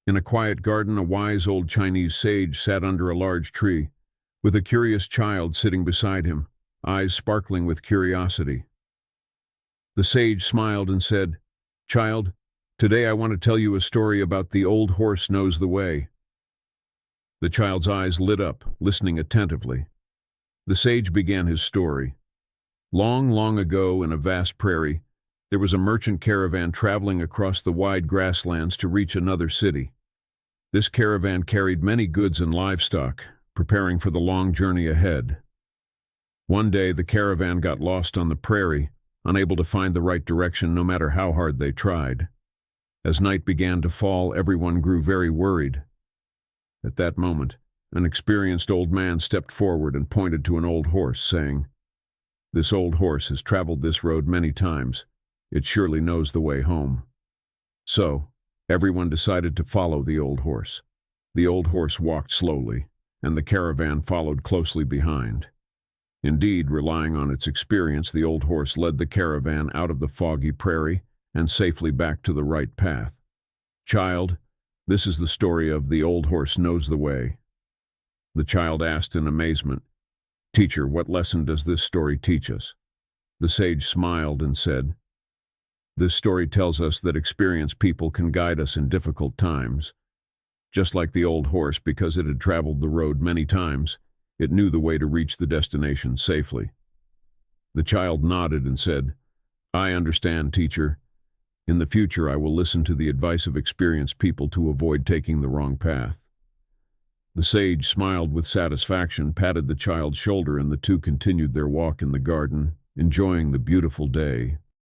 In a quiet garden, a wise old Chinese sage sat under a large tree, with a curious child sitting beside him, eyes sparkling with curiosity. The sage smiled and said, "Child, today I want to tell you a story about the old horse knows the way." The child's eyes lit up, listening attentively. The sage began his story. Long, long ago, in a vast prairie, there was a merchant caravan traveling across the wide grasslands to reach another city. This caravan carried many goods and livestock, preparing for the long journey ahead. One day, the caravan got lost on the prairie, unable to find the right direction no matter how hard they tried. As night began to fall, everyone grew very worried. At that moment, an experienced old man stepped forward and pointed to an old horse, saying, "This old horse has traveled this road many times. It surely knows the way home." So, everyone decided to follow the old horse. The old horse walked slowly, and the caravan followed closely behind. Indeed, relying on its experience, the old horse led the caravan out of the foggy prairie and safely back to the right path. "Child, this is the story of The Old Horse Knows the Way." The child asked in amazement, "Teacher, what lesson does this story teach us?" The sage smiled and said, "This story tells us that experienced people can guide us in difficult times. Just like the old horse, because it had traveled the road many times, it knew the way to reach the destination safely." The child nodded and said, "I understand, teacher. In the future, I will listen to the advice of experienced people to avoid taking the wrong path." The sage smiled with satisfaction, patted the child's shoulder, and the two continued their walk in the garden, enjoying the beautiful day.